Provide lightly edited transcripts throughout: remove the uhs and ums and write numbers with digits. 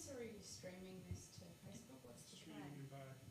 this, or are you streaming this to Facebook? What's the plan? Streaming both.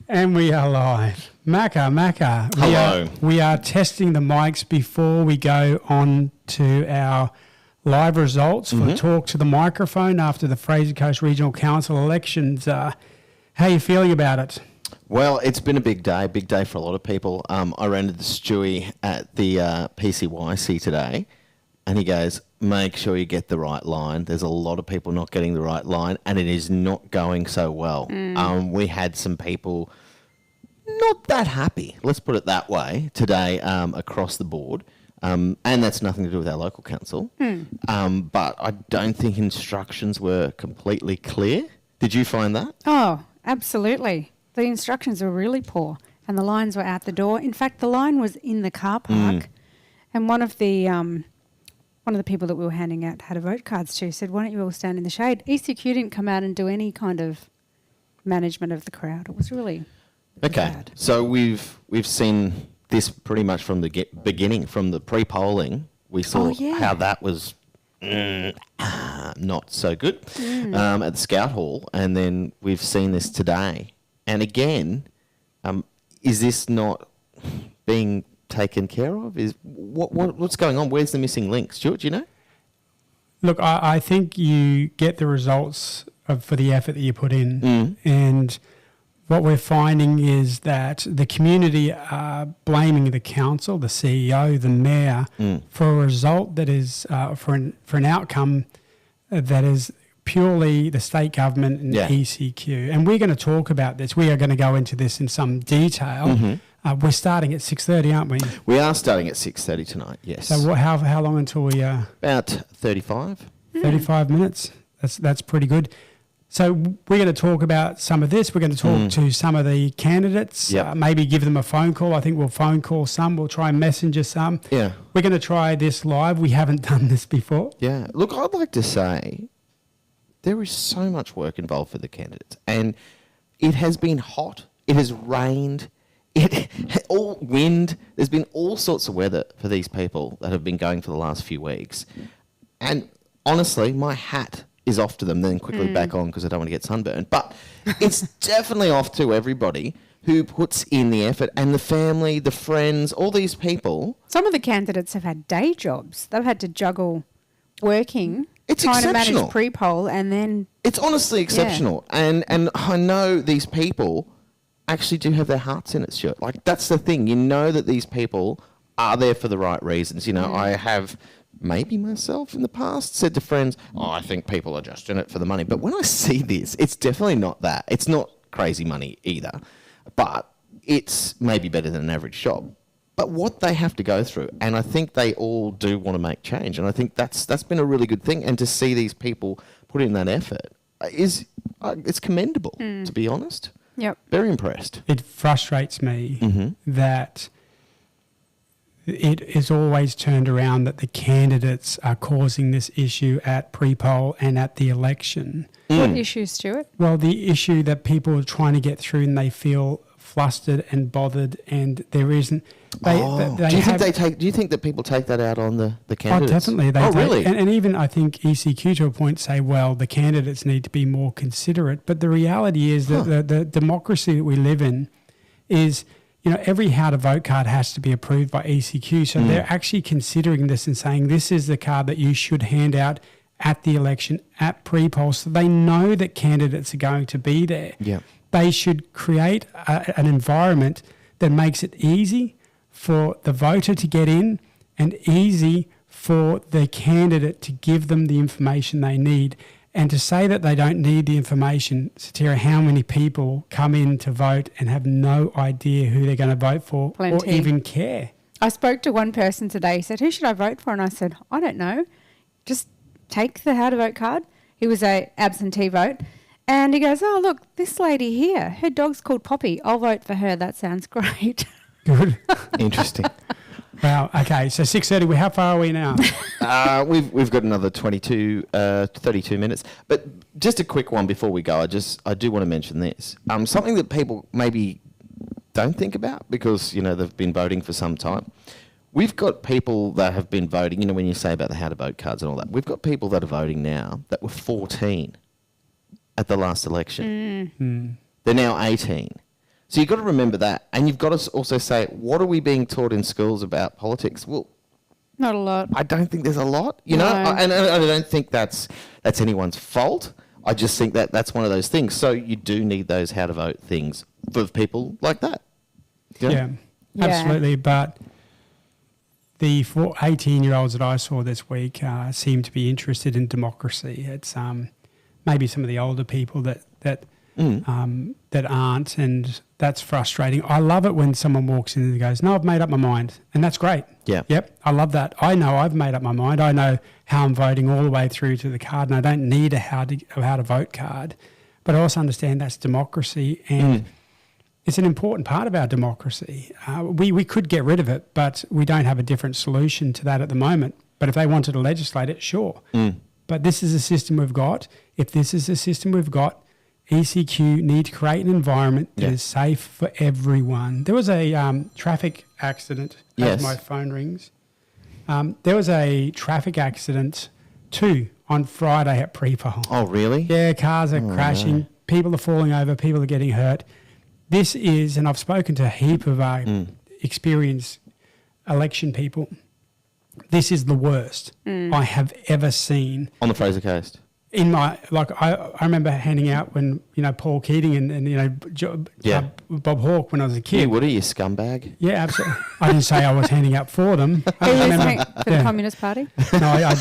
And we are live. Macca. Hello. We are testing the mics before we go on to our live results for Talk to the Microphone after the Fraser Coast Regional Council elections. How are you feeling about it? Well, it's been a big day for a lot of people. I ran into Stewie at the PCYC today, and he goes, make sure you get the right line. There's a lot of people not getting the right line, and it is not going so well. We had some people not that happy, let's put it that way, today across the board. And that's nothing to do with our local council. But I don't think instructions were completely clear. Did you find that? Oh, absolutely. The instructions were really poor and the lines were out the door. In fact, the line was in the car park and one of the people that we were handing out had a vote cards to said, why don't you all stand in the shade? ECQ didn't come out and do any kind of management of the crowd. It was really bad. So we've seen this pretty much from the beginning, from the pre-polling. We saw how that was not so good at the Scout Hall, and then we've seen this today. And again, is this not being taken care of? Is what's going on? Where's the missing link? Stuart, do you know? Look, I think you get the results for the effort that you put in, and what we're finding is that the community are blaming the council, the CEO, the mayor, for a result that is for an outcome that is purely the state government and ECQ. And we're going to talk about this. We are going to go into this in some detail. We're starting at 6:30, aren't we? We are starting at 6:30 tonight, yes. So how long until we... About 35. 35 minutes. That's pretty good. So we're going to talk about some of this. We're going to talk to some of the candidates, maybe give them a phone call. I think we'll phone call some. We'll try and messenger some. Yeah. We're going to try this live. We haven't done this before. Yeah. Look, I'd like to say there is so much work involved for the candidates. And it has been hot. It has rained. All wind. There's been all sorts of weather for these people that have been going for the last few weeks. And honestly, my hat is off to them, then quickly back on because I don't want to get sunburned. But it's definitely off to everybody who puts in the effort, and the family, the friends, all these people. Some of the candidates have had day jobs. They've had to juggle working, It's trying exceptional. to manage pre-poll and then... It's honestly exceptional. And I know these people actually do have their hearts in it, Stuart. Like, that's the thing. You know that these people are there for the right reasons. You know, I have... maybe myself in the past said to friends, I think people are just in it for the money. But when I see this, it's definitely not that. It's not crazy money either. But it's maybe better than an average job. But what they have to go through, and I think they all do want to make change. And I think that's been a really good thing. And to see these people put in that effort is it's commendable, to be honest. Yep. Very impressed. It frustrates me that it is always turned around that the candidates are causing this issue at pre-poll and at the election. What issue, Stuart? Well, the issue that people are trying to get through and they feel flustered and bothered, and there isn't... Do you think that people take that out on the candidates? Oh, definitely. Really? And even I think ECQ to a point say, well, the candidates need to be more considerate. But the reality is that the democracy that we live in is... you know, every how to vote card has to be approved by ECQ. So they're actually considering this and saying this is the card that you should hand out at the election, at pre-poll. So they know that candidates are going to be there. Yeah. They should create an environment that makes it easy for the voter to get in and easy for the candidate to give them the information they need. And to say that they don't need the information, Satira, how many people come in to vote and have no idea who they're going to vote for or even care? I spoke to one person today. He said, who should I vote for? And I said, I don't know. Just take the how to vote card. He was a absentee vote. And he goes, oh, look, this lady here, her dog's called Poppy. I'll vote for her. That sounds great. Good. Interesting. Wow. Okay. So 6:30. How far are we now? We've got another 32 minutes. But just a quick one before we go. I do want to mention this. Something that people maybe don't think about because they've been voting for some time. We've got people that have been voting. When you say about the how to vote cards and all that, we've got people that are voting now that were 14 at the last election. They're now 18. So you've got to remember that. And you've got to also say, what are we being taught in schools about politics? Well, Not a lot. I don't think there's a lot, you know, No. and I don't think that's anyone's fault. I just think that that's one of those things. So you do need those how to vote things for people like that. You know? Yeah, Yeah. absolutely. But the 18-year-olds that I saw this week seem to be interested in democracy. It's maybe some of the older people that aren't, and that's frustrating. I love it when someone walks in and goes, "No, I've made up my mind," and that's great. Yeah. Yep, I love that. I know I've made up my mind. I know how I'm voting all the way through to the card, and I don't need a how to vote card. But I also understand that's democracy, and it's an important part of our democracy. We could get rid of it, but we don't have a different solution to that at the moment. But if they wanted to legislate it, sure. But this is a system we've got. If this is a system we've got, ECQ need to create an environment that Yeah. is safe for everyone. There was a traffic accident Yes. as my phone rings. There was a traffic accident too on Friday at Prepole. Oh, really? Yeah, cars are crashing. People are falling over. People are getting hurt. This is, and I've spoken to a heap of experienced election people. This is the worst I have ever seen On the Fraser Coast. in my, like, I remember handing out when, Paul Keating and Yeah. Bob Hawke when I was a You kid. would, you scumbag. Yeah, absolutely. I didn't say I was handing out for them. I Who is remember- it for the yeah. Communist Party? No, I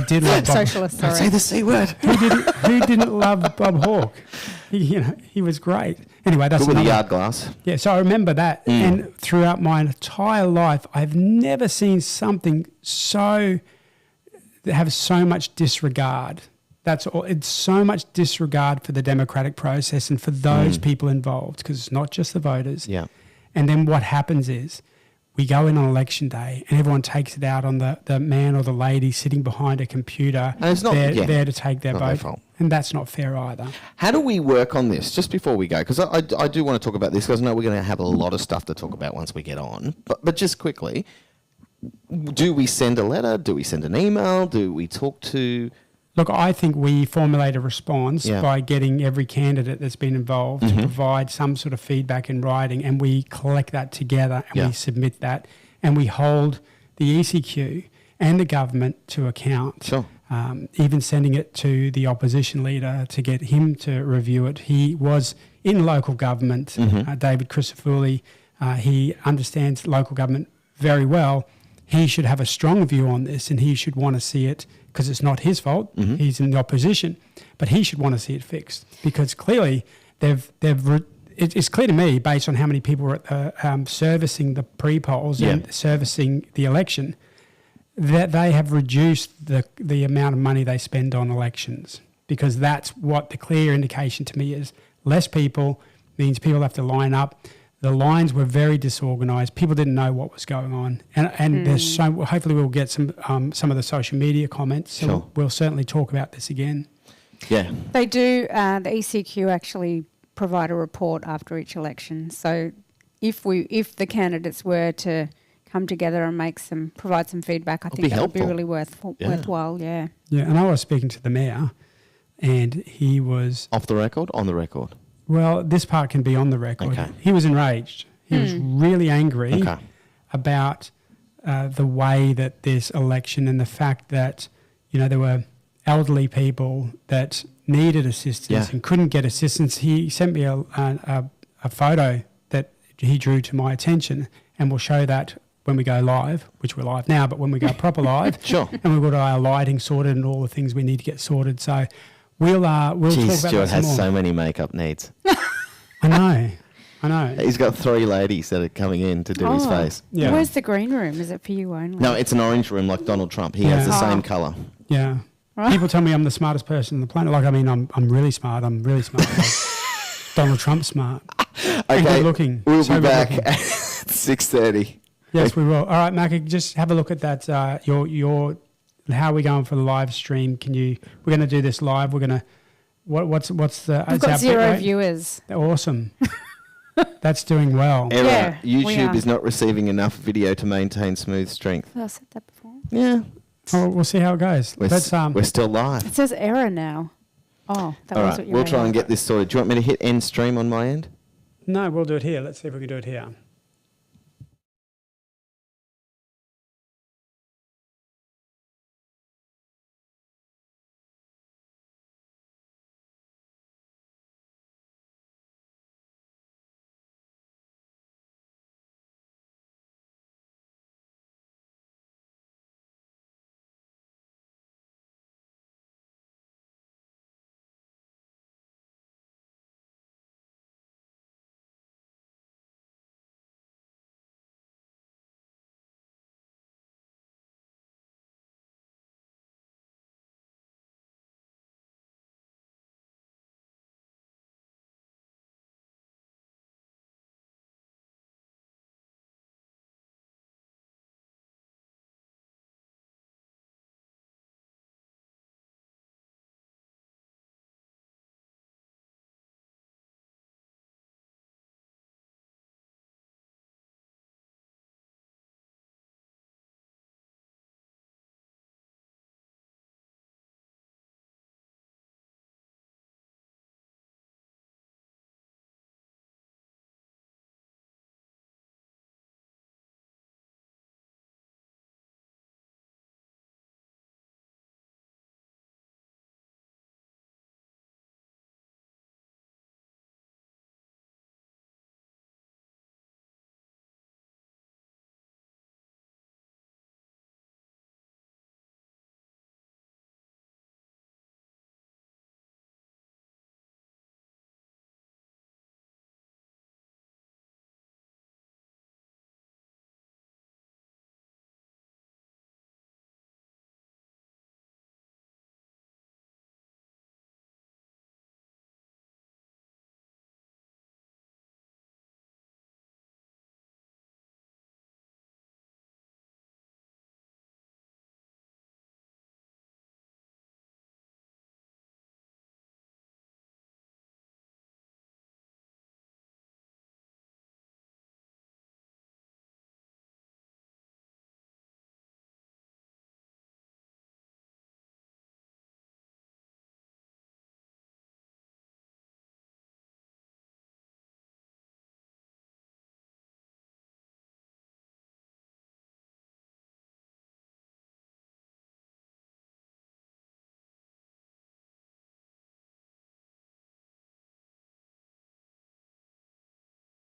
did love Bob. Socialist, Don't say sorry. the C word. Who didn't love Bob Hawke? He was great. Anyway, that's Good with the another- yard glass. Yeah, so I remember that. And throughout my entire life, I've never seen something that have so much disregard. That's all. It's so much disregard for the democratic process and for those people involved, because it's not just the voters. Yeah. And then what happens is we go in on election day and everyone takes it out on the man or the lady sitting behind a computer And it's not- yeah, there to take their not their vote. fault. And that's not fair either. How do we work on this, just before we go? Because I do want to talk about this, because I know we're going to have a lot of stuff to talk about once we get on. But just quickly, do we send a letter? Do we send an email? Do we talk to... Look, I think we formulate a response Yeah. by getting every candidate that's been involved to provide some sort of feedback in writing, and we collect that together and Yeah. we submit that, and we hold the ECQ and the government to account. Sure. Even sending it to the opposition leader to get him to review it. He was in local government, David Crisafulli. He understands local government very well. He should have a strong view on this, and he should want to see it, because it's not his fault. He's in the opposition, but he should want to see it fixed, because clearly it's clear to me, based on how many people were servicing the pre-polls Yeah. and servicing the election, that they have reduced the amount of money they spend on elections, because that's what the clear indication to me is. Less people means people have to line up. The lines were very disorganised. People didn't know what was going on, and there's so. Hopefully, we'll get some of the social media comments. So Sure. we'll certainly talk about this again. Yeah. They do, the ECQ actually provide a report after each election. So if the candidates were to come together and provide some feedback, I It'll think be that would be helpful. really worthwhile, yeah. Yeah, and I was speaking to the mayor, and he was. Off the record? On the record? Well, this part can be on the record. Okay. He was enraged. He was really angry Okay. about the way that this election and the fact that, there were elderly people that needed assistance Yeah. and couldn't get assistance. He sent me a photo that he drew to my attention, and we'll show that when we go live, which we're live now, but when we go proper live. Sure. And we've got our lighting sorted and all the things we need to get sorted. So we'll talk about Jeez, that Stuart some has more. so many makeup needs. I know. He's got 3 ladies that are coming in to do his face. Yeah. Where's the green room? Is it for you only? No, it's an orange room like Donald Trump. He has the Yeah. same Oh. colour. Yeah. Right. People tell me I'm the smartest person on the planet. I'm really smart. I'm really smart. Like Donald Trump smart. And Okay, good looking. we'll So be good back looking. at 6:30. Yes, we will. All right, Mackie, just have a look at that. Your how are we going for the live stream? We're going to do this live. We're going to, what's the, We've is our got bit 0 rate? viewers. Awesome. That's doing well. Error. Yeah, we YouTube are. is not receiving enough video to maintain smooth strength. Have I said that before? Yeah. Oh, we'll see how it goes. We're still live. It says error now. Oh, that All was right, what you we'll read try out. and get this sorted. Do you want me to hit end stream on my end? No, we'll do it here. Let's see if we can do it here.